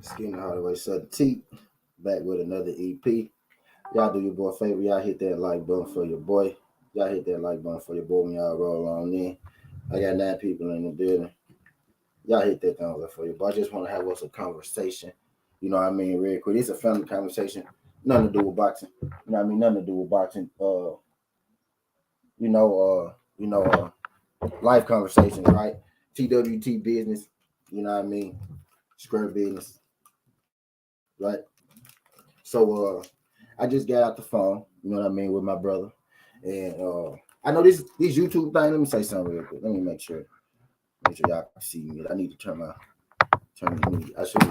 Skinny Hardaway Southern T, back with another EP. Y'all do your boy a favor. Y'all hit that like button for your boy. Y'all hit that like button for your boy when y'all roll on in. I got 9 people in the building. Y'all hit that thumbs up for your boy. I just want to have us a conversation. You know what I mean? Real quick. It's a family conversation. Nothing to do with boxing. You know what I mean? Nothing to do with boxing. You know, life conversations, right? TWT business. You know what I mean? Square business. Right? So I just got out the phone, you know what I mean, with my brother. And I know this YouTube thing. Let me say something real quick. Let me make sure y'all can see me. I need to turn me. I should be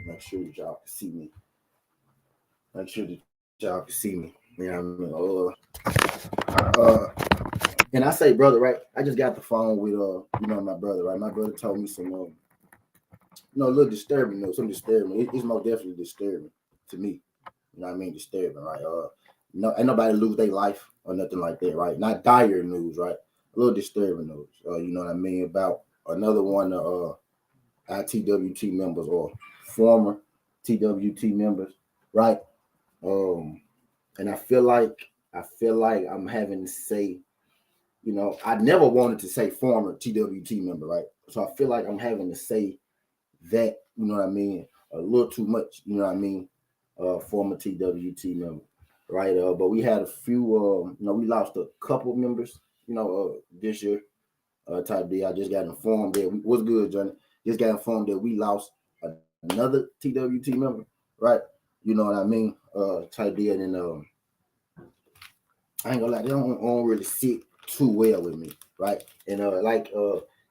make sure that y'all can see me. Make sure that y'all can see me. You know what I mean? And I say brother, right? I just got the phone with my brother, right? My brother told me some a little disturbing, some disturbing. It's most definitely disturbing to me. You know what I mean? Disturbing, right? No, ain't nobody lose their life or nothing like that, right? Not dire news, right? A little disturbing news. You know what I mean? About another one of our TWT members or former TWT members, right? And I feel like I'm having to say, I never wanted to say former TWT member, right? So I feel like I'm having to say that, you know what I mean, a little too much, you know what I mean, former TWT member, right? But we had a few, we lost a couple members, this year, type D. I just got informed that what's good, Johnny. Just got informed that we lost another TWT member, right? You know what I mean, type D. And then I ain't gonna lie, they don't really sit too well with me, right? And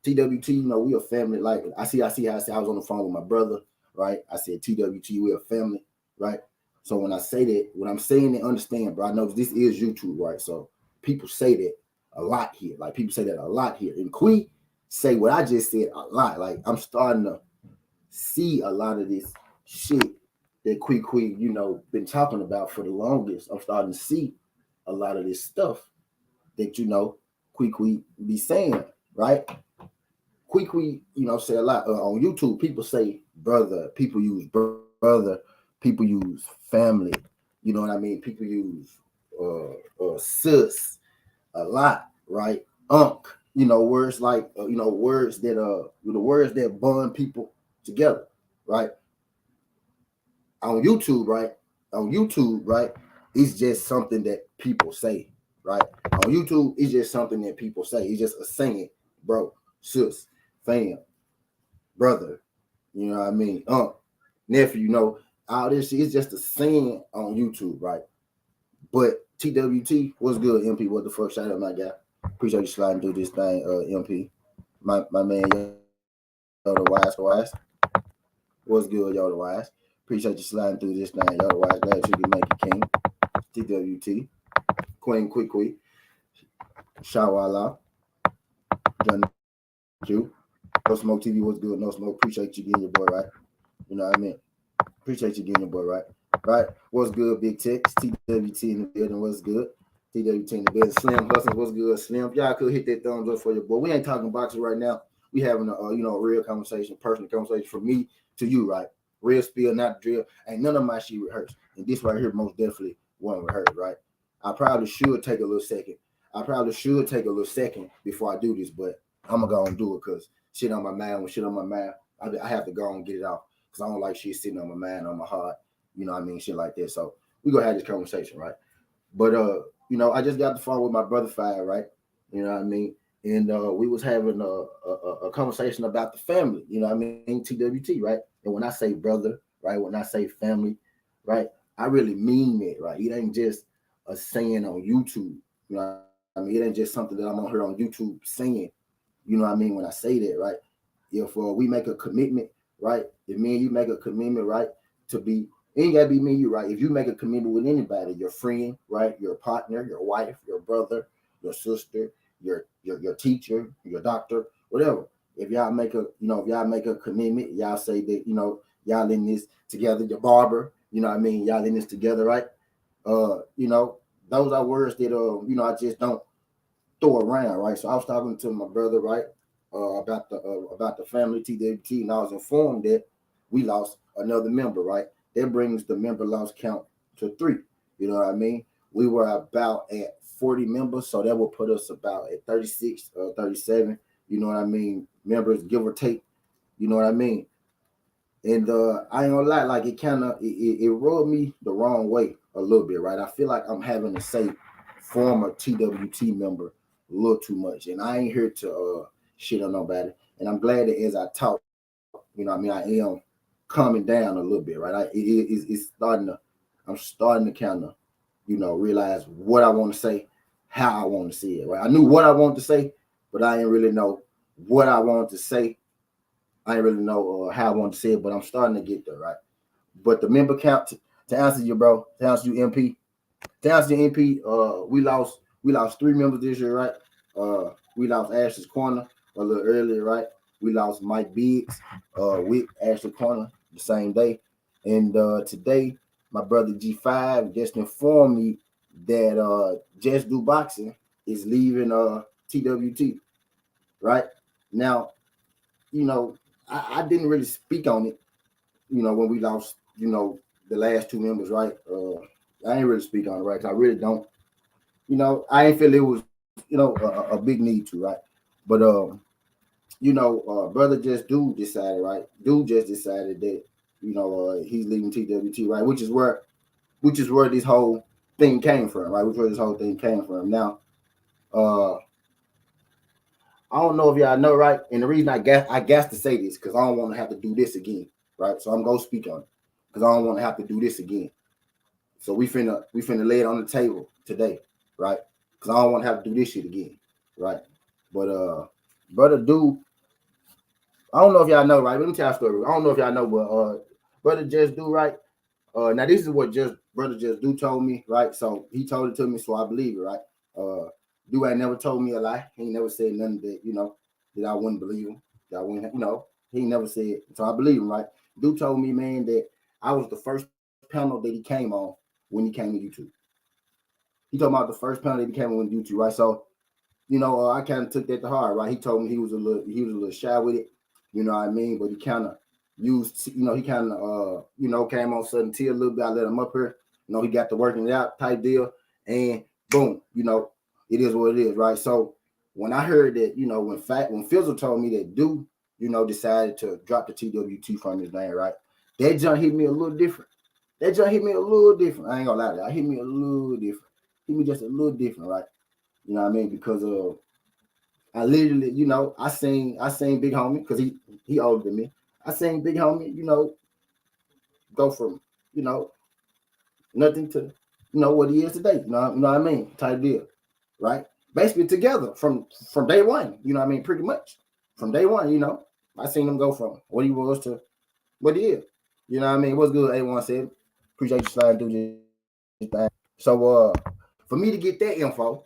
TWT, we a family. Like I see how I said I was on the phone with my brother, right? I said TWT, we a family, right? So when I say that, when I'm saying it, understand, bro. I know this is YouTube, right? So people say that a lot here. Like people say that a lot here. And Quee say what I just said a lot. Like I'm starting to see a lot of this shit that Quee, been talking about for the longest. I'm starting to see a lot of this stuff that Quee be saying, right? Quee, say a lot on YouTube. People say brother, people use brother, people use family. You know what I mean? People use sis a lot, right? Words like words that the words that bond people together, right? On YouTube, right? It's just something that people say, right? On YouTube, it's just something that people say. It's just a saying, bro, sis, fam, brother, you know what I mean? Nephew, all this shit is just a saying on YouTube, right? But TWT, what's good, MP? What the fuck? Shout out, my guy. Appreciate you sliding through this thing, MP. My man, yo, the wise. What's good, yo, the wise? Appreciate you sliding through this thing, yo, the wise. Glad you can make it, King. TWT. Queen, quick. Shawala. Johnny Q. No Smoke TV, what's good? No Smoke. Appreciate you getting your boy right. You know what I mean? Appreciate you getting your boy right. Right? What's good, Big Tex? TWT in the building, what's good? TWT in the building. Slim Hustle, what's good? Slim. Y'all could hit that thumbs up for your boy. We ain't talking boxing right now. We having a real conversation, personal conversation from me to you, right? Real spill, not drill. Ain't none of my shit rehearsed. And this right here most definitely wasn't rehearsed, right? I probably should take a little second. Before I do this, but I'm gonna go and do it because shit on my mind. When shit on my mind, I have to go and get it out because I don't like shit sitting on my mind, on my heart. You know what I mean? Shit like that. So we gonna have this conversation, right? But I just got the phone with my brother Fire, right? You know what I mean? and we was having a conversation about the family. You know what I mean? TWT, right? And when I say brother, right? When I say family, right? I really mean it, right? It ain't just a saying on YouTube. You know what I mean? It ain't just something that I'm on here on YouTube saying. You know what I mean? When I say that, right? If we make a commitment, right? If me and you make a commitment, right, to be, it ain't gotta be me and you, right? If you make a commitment with anybody, your friend, right, your partner, your wife, your brother, your sister, your teacher, your doctor, whatever. If y'all make a, if y'all make a commitment, y'all say that, y'all in this together, your barber, you know what I mean, y'all in this together, right? Those are words that I just don't throw around, right? So I was talking to my brother, right, about the family TWT, and I was informed that we lost another member, right? That brings the member loss count to 3. You know what I mean? We were about at 40 members, so that will put us about at 36, 37. You know what I mean? Members, give or take. You know what I mean? And I ain't gonna lie, like it kind of it rubbed me the wrong way a little bit, right? I feel like I'm having to say former TWT member a little too much, and I ain't here to shit on nobody. And I'm glad that as I talk, I am calming down a little bit, right? It's starting to, I'm starting to kind of, realize what I want to say, how I want to say it, right? I knew what I wanted to say, but I didn't really know what I wanted to say. I didn't really know how I wanted to say it, but I'm starting to get there, right? But the member count, to answer you, bro, to answer you, MP, to answer you, MP, we lost 3 members this year, right? We lost Ashley's Corner a little earlier, right? We lost Mike Biggs with Ashley Corner the same day. And today, my brother G5 just informed me that Just Do Boxing is leaving TWT, right? Now, I didn't really speak on it, when we lost, the last 2 members, right? I ain't really speak on it, right? Cause I really don't, I ain't feel it was, a big need to, right? But brother just dude decided, right? Dude just decided that, he's leaving TWT, right? Which is where this whole thing came from, right? Which is where this whole thing came from. Now, uh, I don't know if y'all know, right? And the reason I guess to say this because I don't want to have to do this again, right? So I'm gonna speak on it because I don't want to have to do this again. So we finna lay it on the table today, right? Because I don't want to have to do this shit again, right? But brother dude, I don't know if y'all know, right? Let me tell you a story. I don't know if y'all know, but brother just do, right? Now this is what just brother just do told me, right? So he told it to me, so I believe it, right? Uh, do ain't never told me a lie. He ain't never said nothing that that I wouldn't believe him. That I wouldn't, he ain't never said. So I believe him, right? Do told me, man, that I was the first panel that he came on when he came to YouTube. He told me about the first panel that he came on with YouTube, right? So I kind of took that to heart, right? He told me he was a little shy with it, you know what I mean? But he kind of used, he kind of, came on Sudden T a little bit. I let him up here, he got the working it out type deal, and boom, it is what it is, right? So when I heard that, when Fizzle told me that Duke, decided to drop the TWT from his name, right? That jump hit me a little different. That jump hit me a little different. I ain't gonna lie to you. It hit me a little different. Hit me just a little different, right? You know what I mean? Because I literally, I seen Big Homie because he older than me. I seen Big Homie, go from, you know, nothing to, what he is today. You know what I mean? Type deal. Right? Basically together from day one, you know what I mean? Pretty much. From day one, I seen him go from what he was to what he is. You know what I mean? What's good, A1 said. Appreciate you sliding through this thing. So for me to get that info,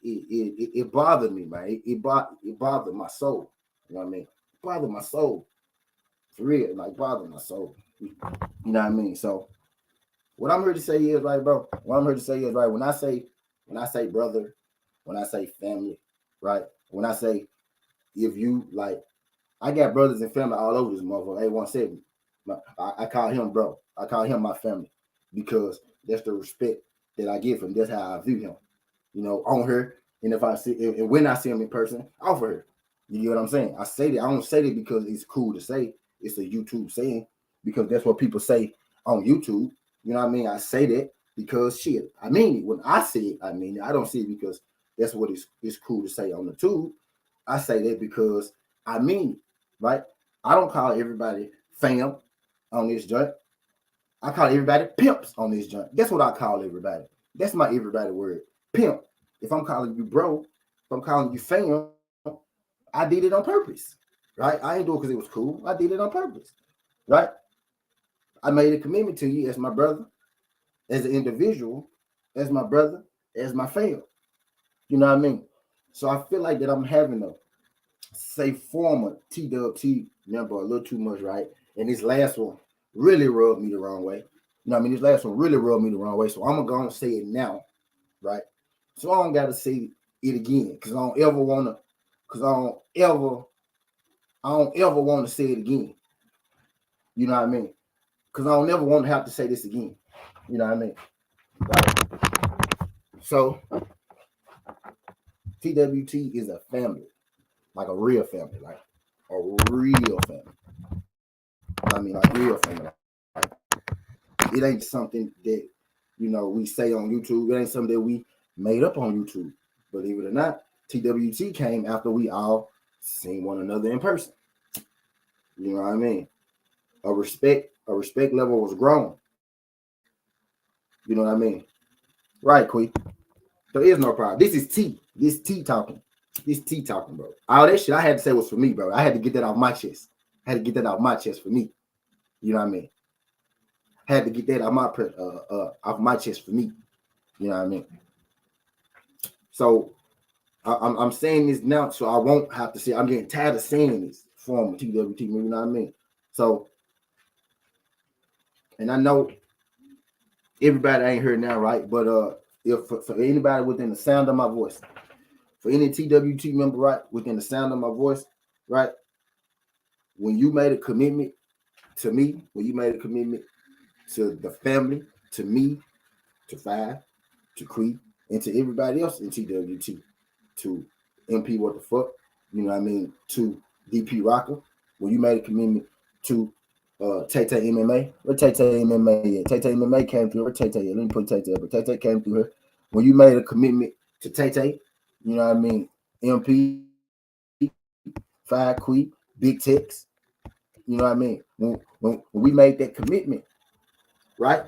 it bothered me, man. It bothered my soul. You know what I mean? It bothered my soul. For real, like bothered my soul. You know what I mean? So what I'm here to say is right, bro. What I'm here to say is right. When I say brother, when I say family, right? When I say if you like, I got brothers and family all over this motherfucker. A170. I call him bro. I call him my family because that's the respect that I give him. That's how I view him. On her. And if I see and when I see him in person, off her. You get what I'm saying? I say that. I don't say that because it's cool to say. It's a YouTube saying because that's what people say on YouTube. You know what I mean? I say that because shit. I mean it. When I say it, I mean it. I don't say it because That's what it's cool to say on the tube. I say that because I mean it, right? I don't call everybody fam on this joint. I call everybody pimps on this joint. That's what I call everybody. That's my everybody word. Pimp. If I'm calling you bro, if I'm calling you fam, I did it on purpose. Right? I ain't do it because it was cool. I did it on purpose. Right? I made a commitment to you as my brother, as an individual, as my brother, as my fam. You know what I mean? So I feel like that I'm having a say former TWT member a little too much, right? And this last one really rubbed me the wrong way. You know what I mean? This last one really rubbed me the wrong way. So I'm gonna go and say it now, right? So I don't gotta say it again because I don't ever wanna, because I don't ever want to say it again. You know what I mean? Because I don't ever want to have to say this again. You know what I mean? Right? So TWT is a family, like a real family, like a real family. I mean, like real family. Like, it ain't something that we say on YouTube. It ain't something that we made up on YouTube. Believe it or not, TWT came after we all seen one another in person. You know what I mean? A respect level was grown. You know what I mean? Right, Quee. There is no problem. This is T. This T talking. This T talking, bro. All that shit I had to say was for me, bro. I had to get that off my chest. I had to get that off my chest for me. You know what I mean? I had to get that off my chest for me. You know what I mean? So I'm saying this now, so I won't have to say. I'm getting tired of saying this form of TWT. You know what I mean? So, and I know everybody ain't heard now, right? But if for anybody within the sound of my voice, for any TWT member, right, within the sound of my voice, right, when you made a commitment to me, when you made a commitment to the family, to me, to Five, to Cree, and to everybody else in TWT, to MP What the Fuck, you know what I mean, to DP Rocker, when you made a commitment to Tay Tay MMA, where Tay Tay MMA at? Tay Tay MMA came through. Where Tay Tay? Let me put Tay Tay, but Tay Tay came through her. When you made a commitment to Tay Tay, you know what I mean, MP, Five Quee, Big Tex, you know what I mean? When we made that commitment, right?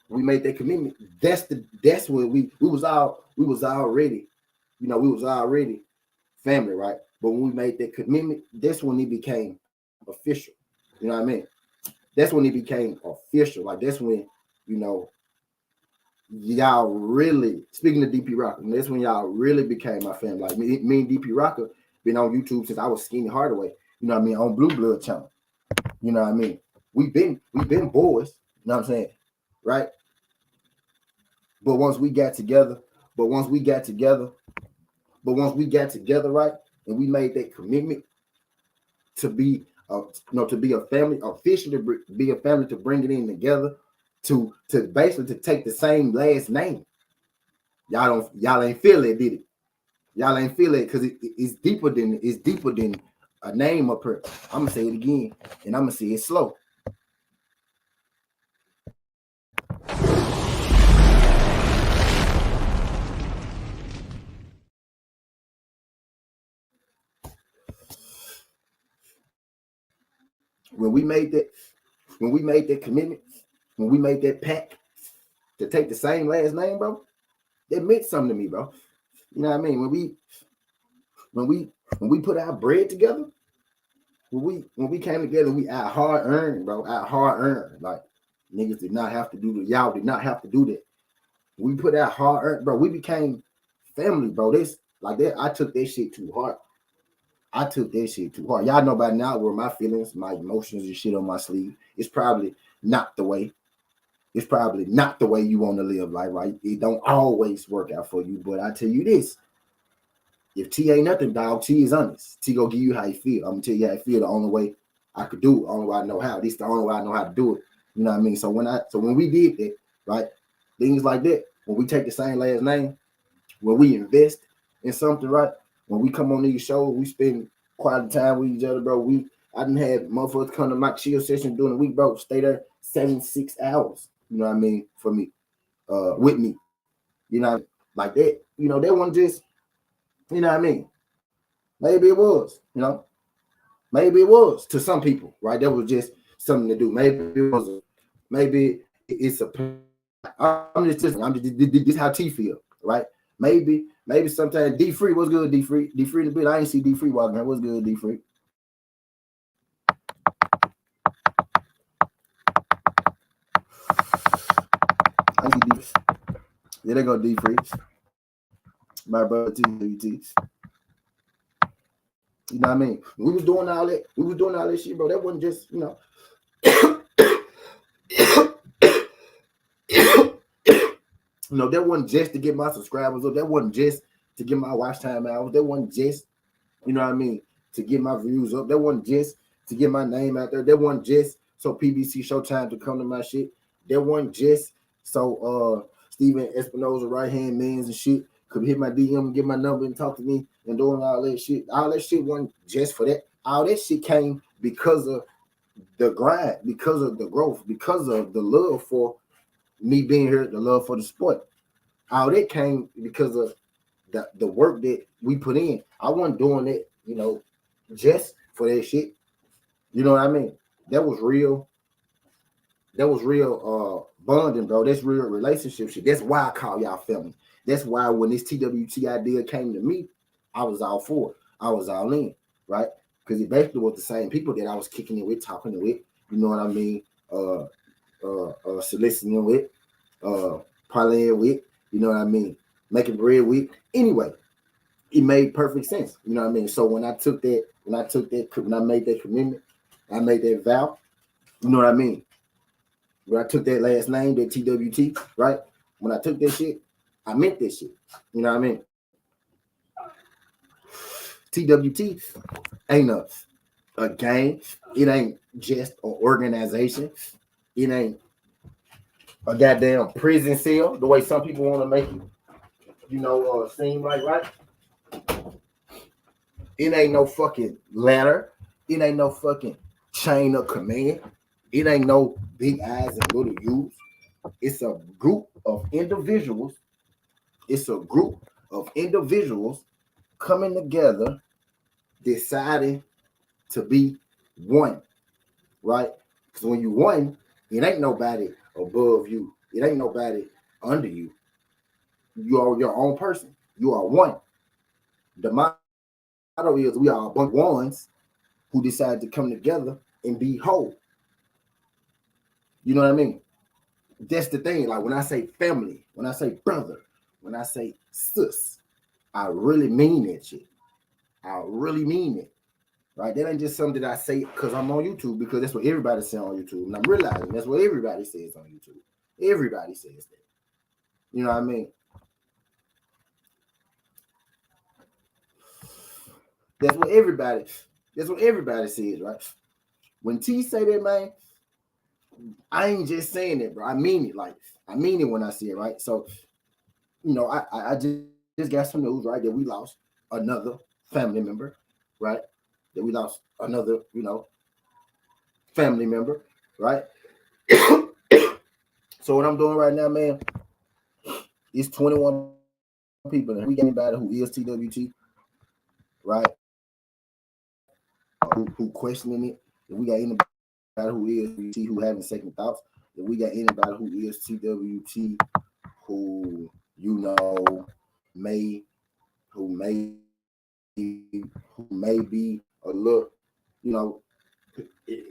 We made that commitment. That's when we was already, we was already family, right? But when we made that commitment, that's when it became official. You know what I mean? That's when it became official. Like that's when, you know, y'all really, speaking of DP Rocker, that's when y'all really became my family. Like me and DP Rocker been on YouTube since I was Skinny Hardaway. You know what I mean? On Blue Blood channel. You know what I mean? We've been boys. You know what I'm saying? Right? But once we got together, right, and we made that commitment to be, to be a family, officially be a family, to bring it in together, to basically to take the same last name. Y'all ain't feel it, did it? Y'all ain't feel it because it's deeper than a name up here. I'm gonna say it again, and I'm gonna say it slow. When we made that commitment, when we made that pact to take the same last name, bro, it meant something to me, bro. You know what I mean? When we put our bread together, when we came together, we our hard earned, bro, our hard earned. Like niggas did not have to do that. Y'all did not have to do that. We put our hard earned, bro. We became family, bro. This like that. I took that shit too hard. Y'all know by now where my feelings, my emotions, and shit on my sleeve. It's probably not the way. It's probably not the way you want to live life, right? It don't always work out for you. But I tell you this: if T ain't nothing, dog, T is honest. T gonna give you how you feel. I'm gonna tell you how I feel. The only way I could do it, the only way I know how. This the only way I know how to do it. You know what I mean? So when we did that, right? Things like that. When we take the same last name, when we invest in something, right? When we come on these shows, we spend quality time with each other, bro. I didn't have motherfuckers come to my chill session during the week, bro. Stay there 7-6 hours. You know what I mean? For me, with me. You know, like that. You know, that one just You know what I mean? Maybe it was, you know, maybe it was to some people, right? That was just something to do. Maybe it was, maybe it's a. I'm just this how T feel, right? Maybe sometimes D Free, what's good, D Free? D Free in the bit. I ain't see D Free walking around. What's good, D Free? I see D. Yeah, they go D Free. My brother TWT. You know what I mean? We was doing all that. We was doing all that shit, bro. That wasn't just, you know. You know, that wasn't just to get my subscribers up. That wasn't just to get my watch time hours. That wasn't just, you know what I mean, to get my views up. That wasn't just to get my name out there. That wasn't just so PBC Showtime to come to my shit. That wasn't just so Steven Espinoza right hand mans and shit could hit my DM and get my number and talk to me and doing all that shit. All that shit wasn't just for that. All that shit came because of the grind, because of the growth, because of the love for me being here, the love for the sport. All that came because of the work that we put in. I wasn't doing it, you know, just for that shit. You know what I mean? That was real. That was real bonding, bro. That's real relationship shit. That's why I call y'all family. That's why when this TWT idea came to me, I was all for it. I was all in, right? Because it basically was the same people that I was kicking it with, talking it with. You know what I mean? Soliciting with, parlaying with. You know what I mean? Making bread with. Anyway, it made perfect sense. You know what I mean? So when I made that commitment, I made that vow. You know what I mean? When I took that last name, that TWT, right? When I took that shit, I meant that shit. You know what I mean? TWT ain't a gang. It ain't just an organization. It ain't a goddamn prison cell, the way some people want to make it, you know, seem like, right? It ain't no fucking ladder. It ain't no fucking chain of command. It ain't no big eyes and little U's. It's a group of individuals. It's a group of individuals coming together, deciding to be one, right? Because when you one, it ain't nobody above you. It ain't nobody under you. You are your own person. You are one. The motto is we are a bunch of ones who decide to come together and be whole. You know what I mean? That's the thing. Like when I say family, when I say brother, when I say sis, I really mean that shit. I really mean it. Right? That ain't just something that I say because I'm on YouTube, because that's what everybody says on YouTube. And I'm realizing that's what everybody says on YouTube. Everybody says that. You know what I mean? That's what everybody says, right? When T say that, man, I ain't just saying it, bro. I mean it. Like, I mean it when I say it, right? So, you know, I just got some news, right, that we lost another family member, right? That we lost another, you know, family member, right? So what I'm doing right now, man, is 21 people. And we got anybody who is TWT, right? Who questioning it. If we got anybody who is TWT who having second thoughts. If we got anybody who is TWT who, you know, may be a little, you know,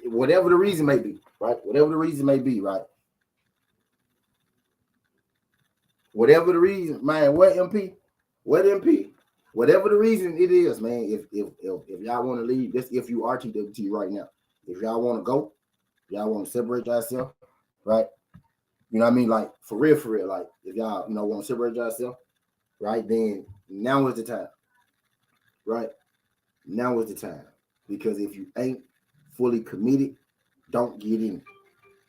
whatever the reason may be, right? Whatever the reason may be, right? Whatever the reason, man, what MP? What MP? Whatever the reason it is, man, if y'all want to leave, this if you are TWT right now, if y'all want to go, y'all want to separate yourself, right? You know what I mean? Like for real, like if y'all, you know, want to separate yourself, right? Then now is the time, right? Now is the time. Because if you ain't fully committed, don't get in.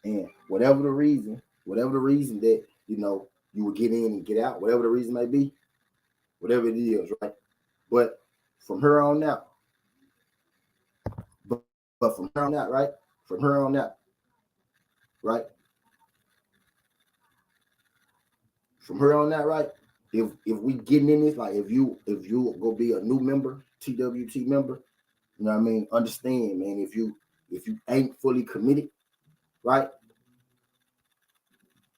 And whatever the reason that, you know, you will get in and get out, whatever the reason may be, whatever it is, right? But from her on out, but from her on out, right? From her on out, right? From her on out, right? if we getting in this, like if you go be a new member, TWT member, you know what I mean? Understand, man, if you ain't fully committed, right?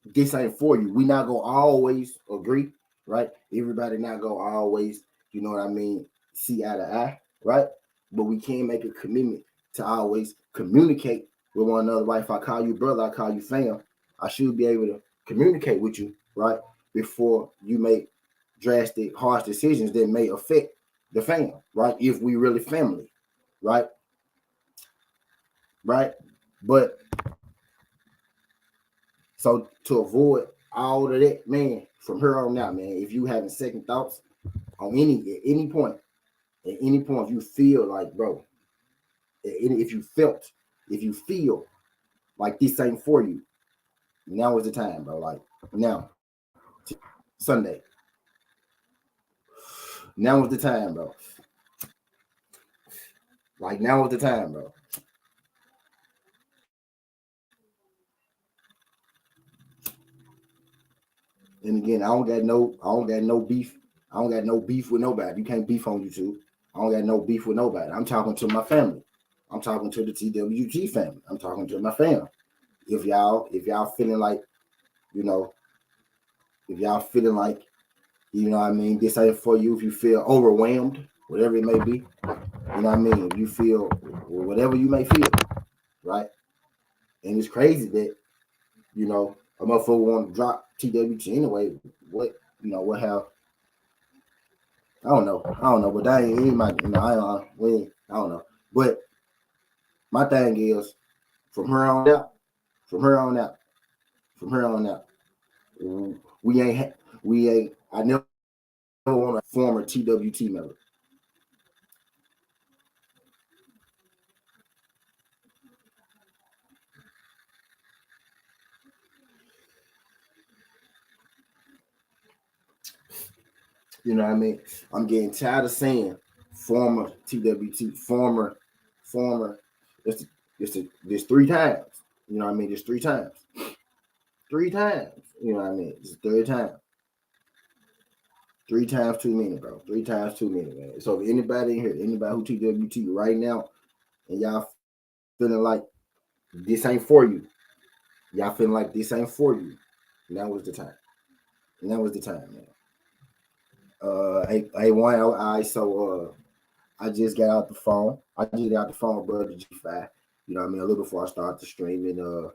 This ain't for you. We not gonna always agree, right? Everybody not gonna always, you know what I mean, see eye to eye, right? But we can make a commitment to always communicate with one another, right? If I call you brother, I call you fam, I should be able to communicate with you, right? Before you make drastic, harsh decisions that may affect the fam, right? If we really family, right? Right? But so to avoid all of that, man, from here on out, man, if you having second thoughts on at any point, you feel like, bro, if you feel like this ain't for you, now is the time, bro. Like now, Sunday, now is the time, bro. Like now is the time, bro. And again, I don't got no beef. I don't got no beef with nobody. You can't beef on YouTube. I don't got no beef with nobody. I'm talking to my family. I'm talking to the TWG family. I'm talking to my family. If y'all feeling like, you know, if y'all feeling like, you know what I mean, this ain't for you, if you feel overwhelmed, whatever it may be, you know what I mean, if you feel whatever you may feel, right? And it's crazy that, you know, a motherfucker want to drop TWG anyway. What, you know, what have, I don't know, but that ain't my, you know, I don't know. But my thing is, from here on out, from here on out, from here on out, I never want a former TWT member. You know what I mean? I'm getting tired of saying former TWT, former. There's three times. You know what I mean? There's three times. Three times. You know what I mean? It's the third time. Three times too many, bro. Three times too many, man. So if anybody in here, anybody who TWT right now, and y'all feeling like this ain't for you, y'all feeling like this ain't for you, now was the time. Now was the time, man. I just got out the phone. I just got out the phone with brother G5. You know what I mean? A little before I start the stream, and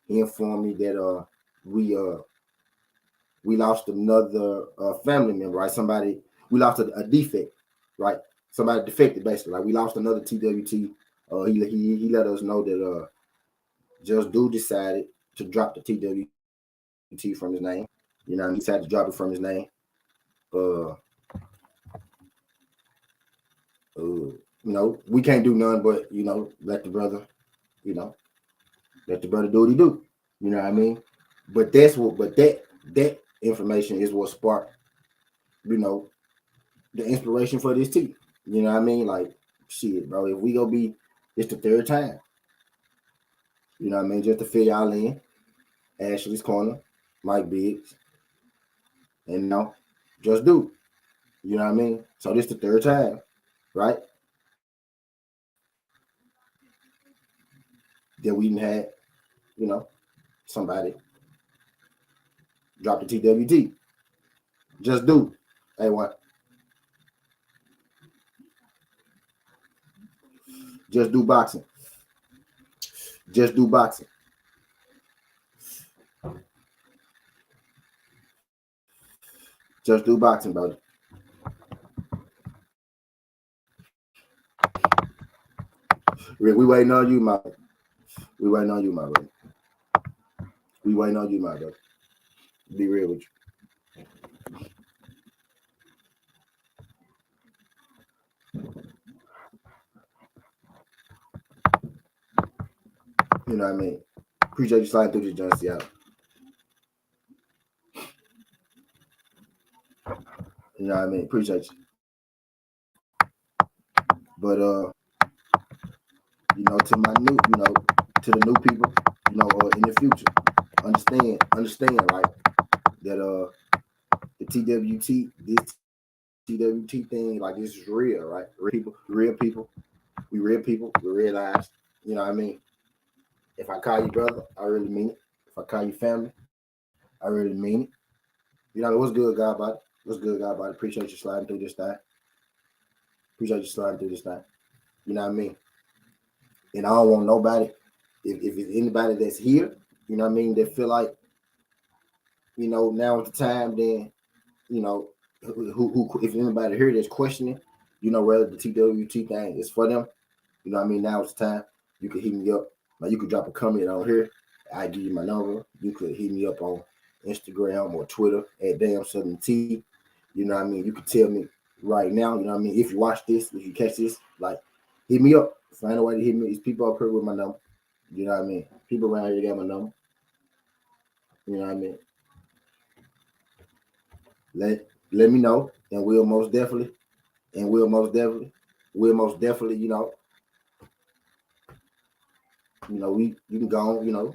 he informed me that we lost another family member, right? Somebody, we lost a defect, right? Somebody defected basically. Like we lost another TWT. He let us know that Just Dude decided to drop the TWT from his name. You know, he decided to drop it from his name. You know, we can't do none but, you know, let the brother do what he do. You know what I mean? But that information is what sparked, you know, the inspiration for this tea. You know what I mean? Like, shit, bro, if we gonna be, it's the third time. You know what I mean? Just to fill y'all in. Ashley's Corner, Mike Biggs, and now Just Do. You know what I mean? So this the third time, right? That we didn't had, you know, somebody drop the TWT. Just Do. Hey, what? Just Do boxing. Just Do boxing. Just Do boxing, brother. We waiting on you, my. We waiting on you, my brother. We waiting on you, my brother. Be real with you. You know what I mean? Appreciate you sliding through this, John Seattle. You know what I mean? Appreciate you. But you know, to my new, you know, to the new people, you know, in the future, understand, right? That the TWT, this TWT thing, like this is real, right? Real people, we real people, we real lives. You know what I mean? If I call you brother, I really mean it. If I call you family, I really mean it. You know, what's good, God, about it? What's good, God, about it? Appreciate you sliding through this thing. Appreciate you sliding through this thing. You know what I mean? And I don't want nobody, if it's anybody that's here, you know what I mean, that feel like, you know, now at the time, then, you know, who if anybody here that's questioning, you know, whether the TWT thing is for them, you know what I mean, now it's time. You can hit me up. Now you can drop a comment on here. I give you my number. You could hit me up on Instagram or Twitter at Damn Southern T. You know what I mean? You can tell me right now, you know what I mean? If you watch this, if you catch this, like, hit me up. Find a way to hit me. These people up here with my number. You know what I mean? People around here got my number. You know what I mean? Let me know, and we'll most definitely, you can go on,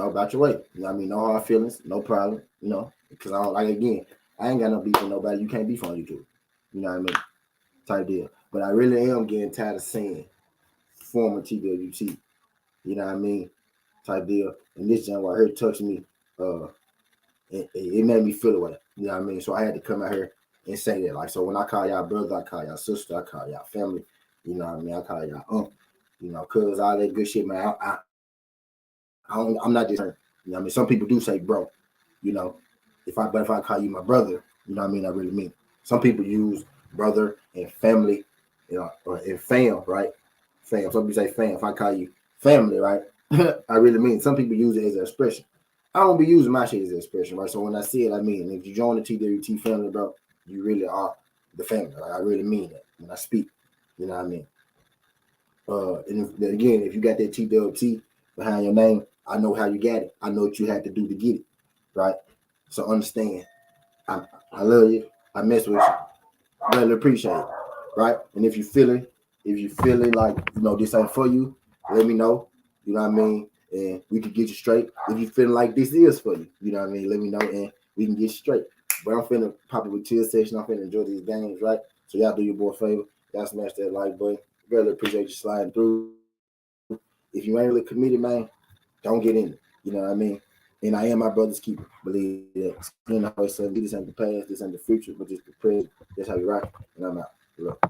about your way. You know what I mean? No hard feelings, no problem, because I don't like, again, I ain't got no beef with nobody. You can't beef on YouTube. You know what I mean? Type deal. But I really am getting tired of saying former TWT. You know what I mean? Type deal. And this young right here touched me. It made me feel away. You know what I mean? So I had to come out here and say that. Like, so when I call y'all brother, I call y'all sister, I call y'all family. You know what I mean? I call y'all cuz all that good shit, man. I'm not just, you know what I mean? Some people do say bro, you know. But if I call you my brother, you know what I mean? I really mean. Some people use brother and family, or and fam, right? Fam. Some people say fam. If I call you family, right? I really mean. Some people use it as an expression. I don't be using my shit as an expression, right? So when I say it, I mean. If you join the TWT family, bro, you really are the family. Like, I really mean that when I speak. You know what I mean? Again, if you got that TWT behind your name, I know how you got it. I know what you had to do to get it, right? So understand, I love you. I mess with you. Really appreciate it, right? And if you feeling like, this ain't for you, let me know. You know what I mean? And we can get you straight. If you feeling like this is for you, you know what I mean? Let me know and we can get straight. But I'm finna pop it with chill session. I'm finna enjoy these games, right? So y'all do your boy a favor. Y'all smash that like button. Really appreciate you sliding through. If you ain't really committed, man, don't get in it. You know what I mean? And I am my brother's keeper. Believe that. Always said, this ain't the past, this ain't the future, but just the present. That's how you rock. And I'm out. Look.